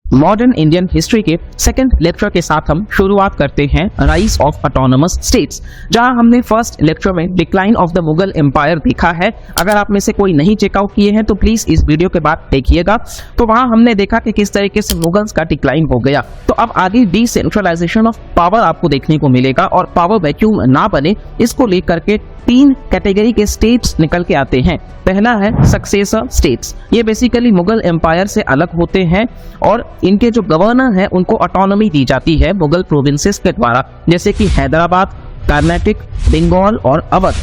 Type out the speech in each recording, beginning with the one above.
Modern Indian history के second lecture के साथ हम शुरुआत करते हैं राइज ऑफ ऑटोनोमस स्टेट्स, जहां हमने फर्स्ट लेक्चर में decline of the Mughal empire देखा है। अगर आप में से कोई नहीं चेकआउट किए हैं तो प्लीज इस वीडियो के बाद देखिएगा। तो वहां हमने देखा कि किस तरीके से मुगल्स का डिक्लाइन हो गया। तो अब आगे डिसेंट्रलाइजेशन ऑफ पावर आपको देखने को मिलेगा और पावर वैक्यूम ना बने इसको लेकर के तीन कैटेगरी के स्टेट्स निकल के आते हैं। पहला है सक्सेसर स्टेट्स। ये बेसिकली मुगल एम्पायर से अलग होते हैं और इनके जो गवर्नर हैं उनको ऑटोनॉमी दी जाती है मुगल प्रोविंसेस के द्वारा, जैसे कि हैदराबाद, कर्नाटक, बंगाल और Awadh.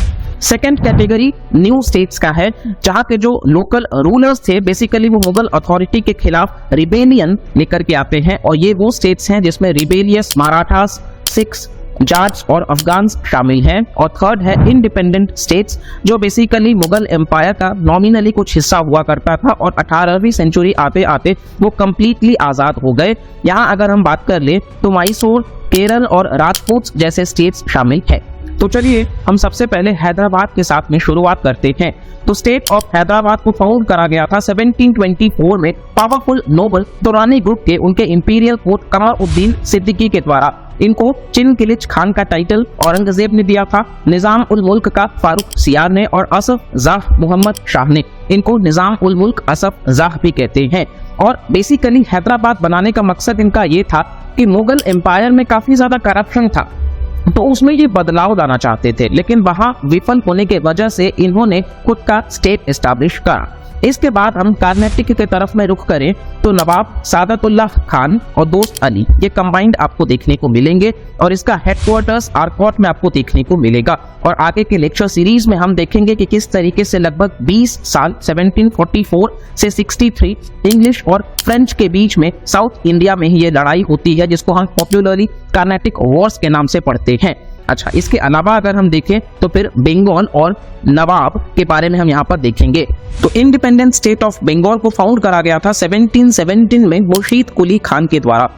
Second category new states का है, जहां के जो लोकल रूलर्स थे बेसिकली वो मुगल अथॉरिटी के खिलाफ रिबेलियन लेकर के आते हैं और ये वो स्टेट्स हैं जिसमें रिबेलियस मराठास, सिख्स, जाट्स और अफगान शामिल हैं। और थर्ड है इंडिपेंडेंट स्टेट्स, जो बेसिकली मुगल एम्पायर का नॉमिनली कुछ हिस्सा हुआ करता था और 18वीं सेंचुरी आते आते वो कंप्लीटली आजाद हो गए। यहाँ अगर हम बात कर ले तो मैसूर, केरल और राजपूत जैसे स्टेट्स शामिल है। तो चलिए हम सबसे पहले हैदराबाद के साथ में शुरुआत करते हैं। तो स्टेट ऑफ हैदराबाद को फाउंड करा गया था 1724 में पावरफुल नोबल दुरानी ग्रुप के उनके इंपीरियल कोर्ट कमरुद्दीन सिद्दीकी के द्वारा। इनको चिन किलिच खान का टाइटल औरंगजेब ने दिया था, निजाम उल मुल्क का फारूक सियार ने और असफ जाह मोहम्मद शाह ने। इनको निजाम उल मुल्क असफ जाह भी कहते हैं। और बेसिकली हैदराबाद बनाने का मकसद इनका ये था कि मुगल एम्पायर में काफी ज्यादा करप्शन था, तो उसमें ये बदलाव लाना चाहते थे, लेकिन वहां विफल होने के वजह से इन्होंने खुद का स्टेट एस्टैब्लिश करा। इसके बाद हम कर्नाटक की तरफ में रुख करें तो नवाब सादतुल्लाह खान और दोस्त अली ये कंबाइंड आपको देखने को मिलेंगे और इसका हेडक्वार्टर्स आरकोट में आपको देखने को मिलेगा। और आगे के लेक्चर सीरीज में हम देखेंगे कि किस तरीके से लगभग 20 साल 1744 से 63 इंग्लिश और फ्रेंच के बीच में साउथ इंडिया में ही ये लड़ाई होती है, जिसको हम पॉपुलरली कर्नाटिक वॉर्स के नाम से पढ़ते हैं। अच्छा, इसके अलावा अगर हम देखें तो फिर बंगाल और नवाब के बारे में हम यहाँ पर देखेंगे। तो इंडिपेंडेंट स्टेट ऑफ बंगाल को फाउंड करा गया था 1717 में मुर्शीद कुली खान के द्वारा।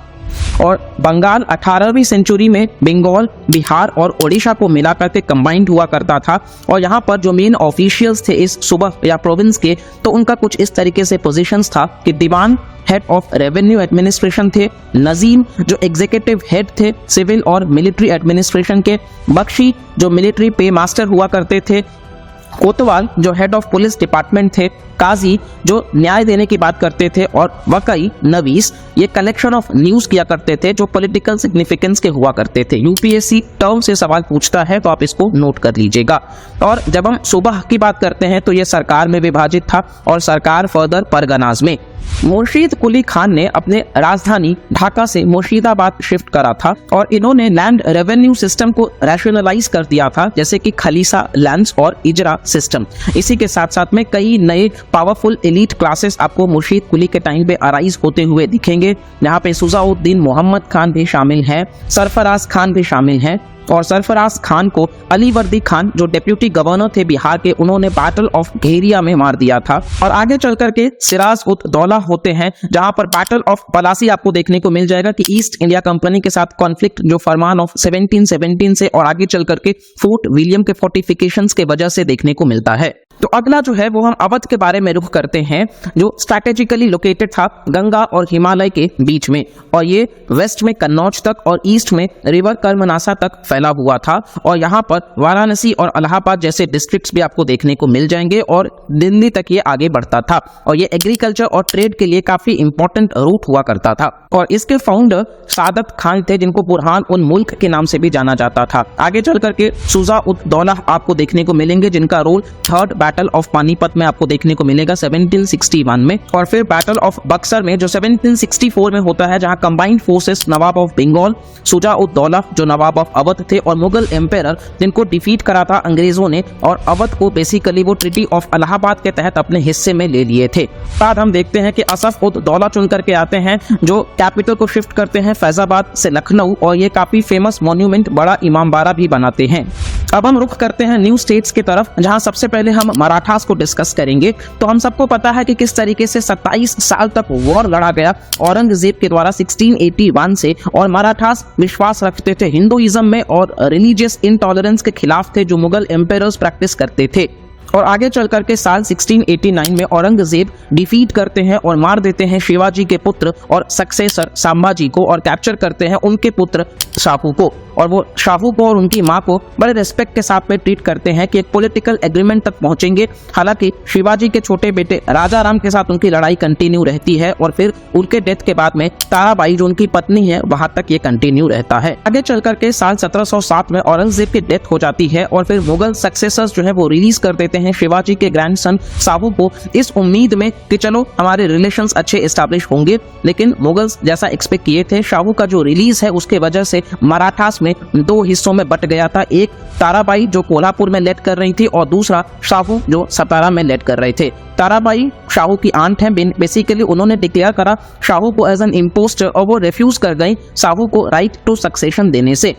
और बंगाल 18वीं सेंचुरी में बंगाल, बिहार और ओडिशा को मिलाकर के कंबाइंड हुआ करता था। और यहाँ पर जो मेन ऑफिशियल्स थे इस सूबा या प्रोविंस के, तो उनका कुछ इस तरीके से पोजीशंस था कि दीवान हेड ऑफ रेवेन्यू एडमिनिस्ट्रेशन थे, नजीम जो एग्जीक्यूटिव हेड थे सिविल और मिलिट्री एडमिनिस्ट्रेशन के, बख्शी जो मिलिट्री पे मास्टर हुआ करते थे, कोतवाल जो हेड ऑफ पुलिस डिपार्टमेंट थे, काजी जो न्याय देने की बात करते थे और वकई नवीस ये कलेक्शन ऑफ न्यूज किया करते थे जो पॉलिटिकल सिग्निफिकेंस के हुआ करते थे। यूपीएससी टर्म से सवाल पूछता है तो आप इसको नोट कर लीजिएगा। और जब हम सूबा की बात करते हैं तो ये सरकार में विभाजित था और सरकार फर्दर परगनाज में। मुर्शीद कुली खान ने अपने राजधानी ढाका से मुर्शिदाबाद शिफ्ट करा था और इन्होंने लैंड रेवेन्यू सिस्टम को रैशनलाइज कर दिया था, जैसे कि खलीसा लैंड्स और इजरा सिस्टम। इसी के साथ साथ में कई नए पावरफुल एलीट क्लासेस आपको मुर्शीद कुली के टाइम पे अराइज होते हुए दिखेंगे। यहाँ पे सुजाउद्दीन मोहम्मद खान भी शामिल हैं, सरफराज खान भी शामिल हैं। और सरफराज खान को अलीवर्दी खान जो डेप्यूटी गवर्नर थे बिहार के, उन्होंने बैटल ऑफ घेरिया में मार दिया था। और आगे चल करके सिराज उद दौला होते हैं, जहां पर बैटल ऑफ पलासी आपको देखने को मिल जाएगा कि ईस्ट इंडिया कंपनी के साथ कॉन्फ्लिक्ट जो फरमान ऑफ 1717 से और आगे चल करके फोर्ट विलियम के फोर्टिफिकेशंस के वजह से देखने को मिलता है। तो अगला जो है वो हम अवध के बारे में रुख करते हैं, जो स्ट्रैटेजिकली लोकेटेड था गंगा और हिमालय के बीच में, और ये वेस्ट में कन्नौज तक और ईस्ट में रिवर कर्मनासा तक फैला हुआ था। और यहाँ पर वाराणसी और इलाहाबाद जैसे डिस्ट्रिक्ट्स भी आपको देखने को मिल जाएंगे और दिल्ली तक ये आगे बढ़ता था। और ये एग्रीकल्चर और ट्रेड के लिए काफी इंपॉर्टेंट रूट हुआ करता था। और इसके फाउंडर सादत खान थे, जिनको बुरहान उन मुल्क के नाम से भी जाना जाता था। आगे चल करके सुजा उद दौला आपको देखने को मिलेंगे, जिनका role third battle of Panipat में आपको देखने को मिलेगा 1761 में। और फिर बैटल ऑफ बक्सर में जो 1764 में होता है, जहां combined forces Nawab of Bengal, Shuja ud Daula जो नवाब ऑफ अवध थे और मुगल एम्पायर जिनको डिफीट करा था अंग्रेजों ने, और अवध को बेसिकली वो ट्रीटी ऑफ इलाहाबाद के तहत अपने हिस्से में ले लिए थे। बाद हम देखते हैं कि असफ उद दौला चुन करके आते हैं, जो कैपिटल को शिफ्ट करते हैं फैजाबाद से लखनऊ, और ये काफी फेमस मॉन्यूमेंट बड़ा इमामबाड़ा भी बनाते हैं। अब हम रुख करते हैं न्यू स्टेट्स की तरफ, जहां सबसे पहले हम मराठास को डिस्कस करेंगे। तो हम सबको पता है कि किस तरीके से 27 साल तक वॉर लड़ा गया औरंगजेब के द्वारा 1681 से, और मराठास विश्वास रखते थे हिंदुइज्म में और रिलीजियस इंटॉलरेंस के खिलाफ थे, जो मुगल एम्पायर्स प्रैक्टिस करते थे। और आगे चल करके साल 1689 में औरंगजेब डिफीट करते हैं और मार देते हैं शिवाजी के पुत्र और सक्सेसर संभाजी को और कैप्चर करते हैं उनके पुत्र शाहू को। और वो शाहू को और उनकी मां को बड़े रिस्पेक्ट के साथ में ट्रीट करते हैं कि एक पॉलिटिकल एग्रीमेंट तक पहुंचेंगे। हालांकि शिवाजी के छोटे बेटे राजा राम के साथ उनकी लड़ाई कंटिन्यू रहती है और फिर उनके डेथ के बाद में ताराबाई जो उनकी पत्नी है वहां तक ये कंटिन्यू रहता है। आगे चल करके साल 1707 में औरंगजेब की डेथ हो जाती है और फिर मुगल सक्सेसर्स जो है वो रिलीज कर देते हैं शिवाजी के ग्रैंडसन शाहू को, इस उम्मीद में कि चलो हमारे रिलेशंस अच्छे एस्टैब्लिश होंगे। लेकिन मुगल्स जैसा एक्सपेक्ट किए थे, शाहू का जो रिलीज है उसके वजह से मराठास में दो हिस्सों में बट गया था। एक ताराबाई जो कोल्हापुर में लेड कर रही थी और दूसरा शाहू जो सतारा में लेड कर रहे थे। ताराबाई शाहू की आंट है, बेसिकली उन्होंने डिक्लेयर करा शाहू को एज एन इम्पोस्टर और वो रिफ्यूज कर गई शाहू को राइट टू सक्सेशन देने से।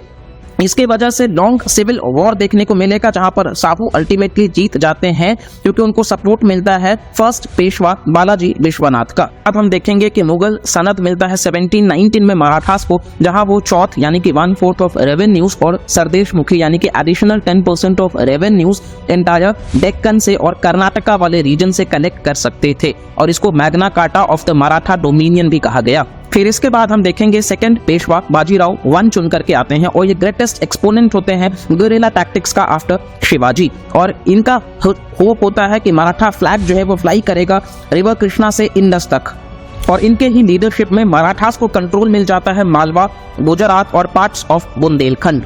इसके वजह से लॉन्ग सिविल वॉर देखने को मिलेगा जहां पर शाहू अल्टीमेटली जीत जाते हैं क्योंकि उनको सपोर्ट मिलता है फर्स्ट पेशवा बालाजी विश्वनाथ का। अब हम देखेंगे कि मुगल सनद मिलता है 1719 में मराठास को, जहां वो चौथ यानी कि 1/4 ऑफ रेवेन्यूज और सरदेश मुखी यानी कि additional 10% of revenues entire Deccan से और कर्नाटका वाले रीजन से कलेक्ट कर सकते थे और इसको Magna carta of the Maratha dominion भी कहा गया। फिर इसके बाद हम देखेंगे सेकंड पेशवा बाजीराव 1 चुन करके आते हैं और ये ग्रेटेस्ट एक्सपोनेंट होते हैं गुरिल्ला टैक्टिक्स का आफ्टर शिवाजी। और इनका होप होता है कि मराठा फ्लैग जो है वो फ्लाई करेगा रिवर कृष्णा से इंडस तक। और इनके ही लीडरशिप में मराठास को कंट्रोल मिल जाता है मालवा, गुजरात और पार्ट्स ऑफ बुंदेलखंड।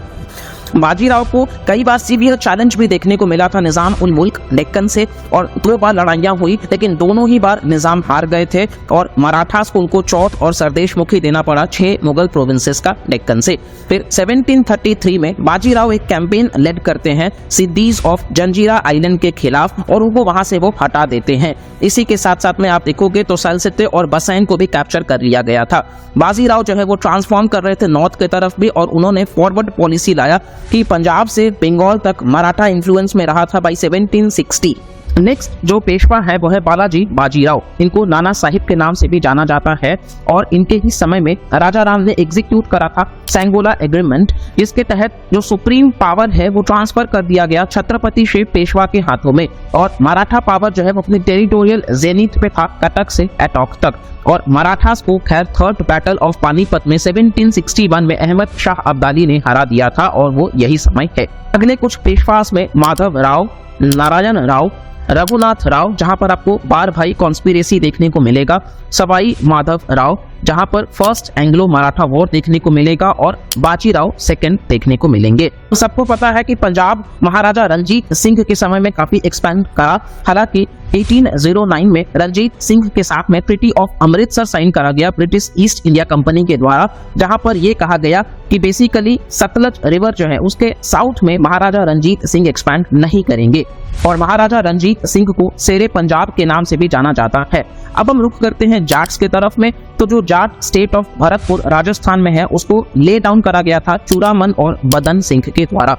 बाजीराव को कई बार सीवियर चैलेंज भी देखने को मिला था निजाम उल मुल्क डेक्कन से और 2 बार लड़ाइयां हुई, लेकिन दोनों ही बार निजाम हार गए थे और मराठास को उनको चौथ और सरदेश मुखी देना पड़ा 6 मुगल प्रोविंसेस का डेक्कन से। फिर 1733 में बाजीराव एक कैंपेन लेड करते हैं सिद्दीज ऑफ जंजीरा आइलैंड के खिलाफ और उनको वहां से वो हटा देते हैं। इसी के साथ साथ में आप देखोगे तो सलसिते और बसैन को भी कैप्चर कर लिया गया था। बाजीराव जो है वो ट्रांसफॉर्म कर रहे थे नॉर्थ की तरफ भी और उन्होंने फॉरवर्ड पॉलिसी लाया कि पंजाब से बंगाल तक मराठा इन्फ्लुएंस में रहा था बाई 1760। नेक्स्ट जो पेशवा है वो है बालाजी बाजीराव। इनको नाना साहिब के नाम से भी जाना जाता है और इनके ही समय में राजा राम ने एग्जीक्यूट करा था सैंगोला एग्रीमेंट, जिसके तहत जो सुप्रीम पावर है वो ट्रांसफर कर दिया गया छत्रपति शिव पेशवा के हाथों में और मराठा पावर जो है वो अपनी टेरिटोरियल जेनिथ पे था कटक से एटॉक तक। और मराठास को खैर थर्ड बैटल ऑफ पानीपत में 1761 में अहमद शाह अब्दाली ने हरा दिया था और वो यही समय है। अगले कुछ पेशवास में माधव राव, नारायण राव, रघुनाथ राव, जहां पर आपको बार भाई कॉन्स्पिरेसी देखने को मिलेगा, सवाई माधव राव जहां पर फर्स्ट एंग्लो मराठा वॉर देखने को मिलेगा और बाजीराव सेकंड देखने को मिलेंगे। तो सबको पता है कि पंजाब महाराजा रणजीत सिंह के समय में काफी एक्सपैंड करा। हालांकि 1809 में रणजीत सिंह के साथ में ट्रीटी ऑफ अमृतसर साइन करा गया ब्रिटिश ईस्ट इंडिया कंपनी के द्वारा, जहां पर यह कहा गया कि बेसिकली सतलज रिवर जो है उसके साउथ में महाराजा रणजीत सिंह एक्सपैंड नहीं करेंगे और महाराजा रणजीत सिंह को शेरे पंजाब के नाम से भी जाना जाता है। अब हम रुख करते हैं जाट्स के तरफ में। तो जो जाट स्टेट ऑफ भरतपुर राजस्थान में है उसको ले डाउन करा गया था चूड़ामन और बदन सिंह के द्वारा।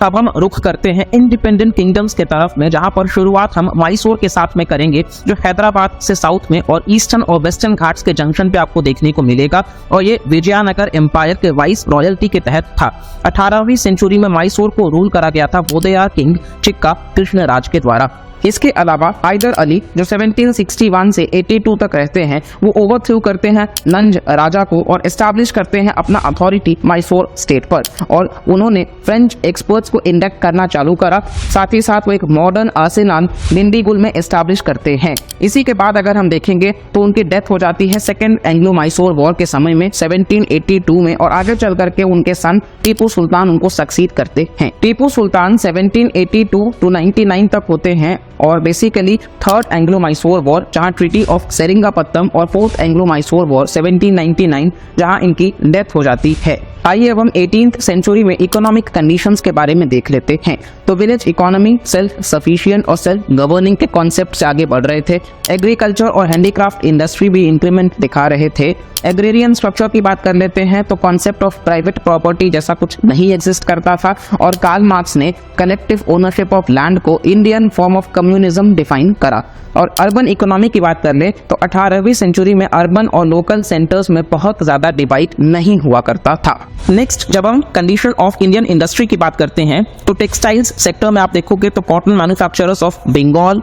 अब हम रुख करते हैं इंडिपेंडेंट किंगडम्स के तरफ में, जहां पर शुरुआत हम मैसूर के साथ में करेंगे जो हैदराबाद से साउथ में और ईस्टर्न और वेस्टर्न घाट्स के जंक्शन पे आपको देखने को मिलेगा और ये विजयनगर एम्पायर के वाइस रॉयल्टी के तहत था। 18वीं सेंचुरी में मैसूर को रूल करा गया था वोदेयार किंग चिक्का कृष्णराज के द्वारा। इसके अलावा हैदर अली जो 1761 से 82 तक रहते हैं वो ओवरथ्रो करते हैं नंज राजा को और एस्टैब्लिश करते हैं अपना अथॉरिटी मैसूर स्टेट पर और उन्होंने फ्रेंच एक्सपर्ट्स को इंडक्ट करना चालू करा। साथ ही साथ वो एक मॉडर्न आर्सेनल डिंडीगुल में एस्टैब्लिश करते हैं। इसी के बाद अगर हम देखेंगे तो उनकी डेथ हो जाती है सेकेंड एंग्लो मैसूर वॉर के समय में 1782 में और आगे चल करके उनके सन टीपू सुल्तान उनको सक्सीड करते हैं। टीपू सुल्तान 1782 टू 99 तक होते हैं और basically third Anglo Mysore war जहां ट्रीटी ऑफ सेरिंगापत्तम और फोर्थ एंग्लो मैसूर वॉर 1799 जहां इनकी डेथ हो जाती है। आइए अब हम 18th सेंचुरी में इकोनॉमिक कंडीशंस के बारे में देख लेते हैं। तो विलेज इकोनॉमी सेल्फ सफिशिएंट और सेल्फ गवर्निंग के कॉन्सेप्ट से आगे बढ़ रहे थे। एग्रीकल्चर और हैंडीक्राफ्ट इंडस्ट्री भी इंक्रीमेंट दिखा रहे थे। एग्रेरियन स्ट्रक्चर की बात कर लेते हैं तो कॉन्सेप्ट ऑफ प्राइवेट प्रॉपर्टी जैसा कुछ नहीं एग्जिस्ट करता था और कार्ल मार्क्स ने कलेक्टिव ओनरशिप ऑफ लैंड को Indian form of communism define करा। और अर्बन इकोनॉमी की बात कर ले तो 18वीं सेंचुरी में अर्बन और लोकल सेंटर्स में बहुत ज्यादा डिवाइड नहीं हुआ करता था। नेक्स्ट जब हम कंडीशन ऑफ इंडियन इंडस्ट्री की बात करते हैं तो टेक्सटाइल्स सेक्टर में आप देखोगे तो cotton manufacturers of Bengal,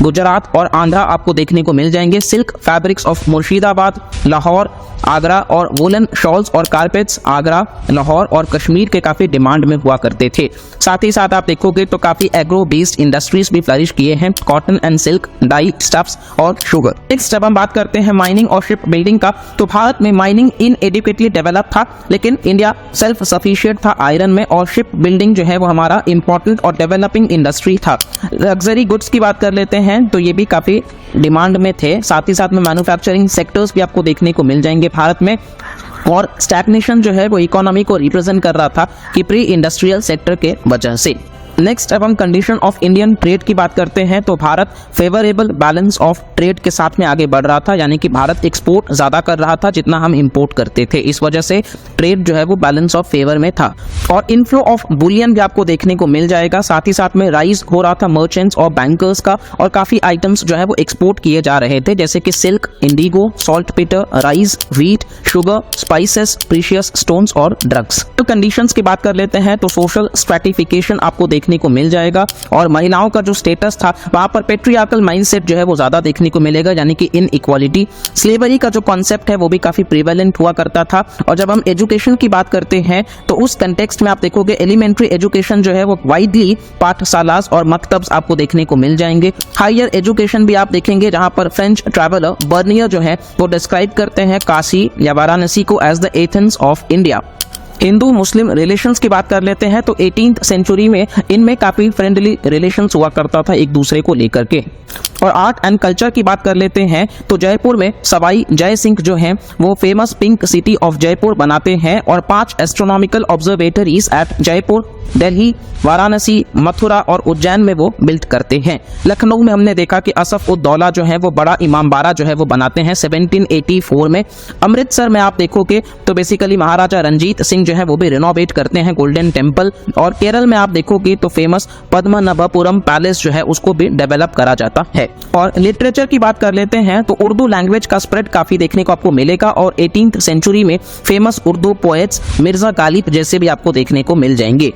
Gujarat और आंध्रा आपको देखने को मिल जाएंगे। Silk fabrics of Murshidabad, Lahore, Agra और वोलन शॉल्स और कारपेट्स आगरा, लाहौर और कश्मीर के काफी डिमांड में हुआ करते थे। साथ ही साथ आप देखोगे तो काफी एग्रो बेस्ड इंडस्ट्रीज भी फ्लरिश किए हैं, cotton and silk, dye, stuffs और शुगर। नेक्स्ट जब हम बात करते हैं माइनिंग और शिप बिल्डिंग का तो भारत में माइनिंग इनएडिक्वेटली डेवलप था, लेकिन इंडिया सेल्फ सफिशिएंट था आयरन में, और शिप बिल्डिंग जो है वो हमारा इंपॉर्टेंट और डेवलपिंग इंडस्ट्री था। लग्जरी गुड्स की बात कर लेते हैं तो ये भी काफी डिमांड में थे। साथ ही साथ में मैन्युफैक्चरिंग सेक्टर्स भी आपको देखने को मिल जाएंगे भारत में, और स्टैग्नेशन जो है वो इकोनॉमी को रिप्रेजेंट कर रहा था कि प्री इंडस्ट्रियल सेक्टर के वजह से। नेक्स्ट अब हम कंडीशन ऑफ इंडियन ट्रेड की बात करते हैं तो Bharat favourable balance of trade के साथ में आगे बढ़ रहा था, यानी कि भारत एक्सपोर्ट ज्यादा कर रहा था जितना हम इंपोर्ट करते थे, इस वजह से ट्रेड जो है वो बैलेंस ऑफ फेवर में था। और इनफ्लो ऑफ बुलियन भी आपको देखने को मिल जाएगा। साथ ही साथ में राइज हो रहा था मर्चेंट्स और बैंकर्स का, और काफी आइटम्स जो है वो एक्सपोर्ट किए जा रहे थे जैसे कि silk, indigo, saltpetre, rice, wheat, sugar, spices, precious stones और ड्रग्स। तो कंडीशंस की बात कर लेते हैं तो सोशल स्ट्रैटिफिकेशन आपको देखने को मिल जाएगा, और महिलाओं का जो स्टेटस था वहां पर पेट्रियार्कल माइंडसेट जो है वो ज्यादा देखने को मिलेगा, यानी कि इनइक्वालिटी। स्लेवरी का जो कॉन्सेप्ट है वो भी काफी प्रिवेलेंट हुआ करता था। और जब हम एजुकेशन की बात करते हैं तो उस कंटेक्स्ट में आप देखोगे एलिमेंट्री एजुकेशन जो है वो वाइडली पाठशालास और मकतब्स आपको देखने को मिल जाएंगे। हायर एजुकेशन भी आप देखेंगे जहां पर फ्रेंच ट्रैवलर बर्नियर जो है वो डिस्क्राइब करते हैं काशी या वाराणसी को as the Athens of India. Hindu Muslim relations की बात कर लेते हैं तो 18th सेंचुरी में इनमें काफी फ्रेंडली रिलेशंस हुआ करता था एक दूसरे को लेकर के। और आर्ट एंड कल्चर की बात कर लेते हैं तो जयपुर में सवाई जय सिंह जो हैं वो famous pink city of Jaipur बनाते हैं, और 5 astronomical observatories at Jaipur, Delhi, Varanasi, Mathura और उज्जैन में वो बिल्ड करते हैं। लखनऊ में हमने देखा कि असफ उद दौला जो है वो बड़ा इमामबाड़ा जो है वो बनाते हैं 1784 में। अमृतसर में आप देखोगे तो बेसिकली महाराजा रंजीत सिंह जो है वो भी रिनोवेट करते हैं गोल्डन टेम्पल। और केरल में आप देखोगे तो फेमस पद्मनाभपुरम पैलेस जो है उसको भी डेवलप करा जाता है। और लिटरेचर की बात कर लेते हैं तो उर्दू लैंग्वेज का स्प्रेड काफी देखने को आपको मिलेगा, और 18th सेंचुरी में फेमस उर्दू पोएट्स मिर्जा गालिब जैसे भी आपको देखने को मिल जाएंगे।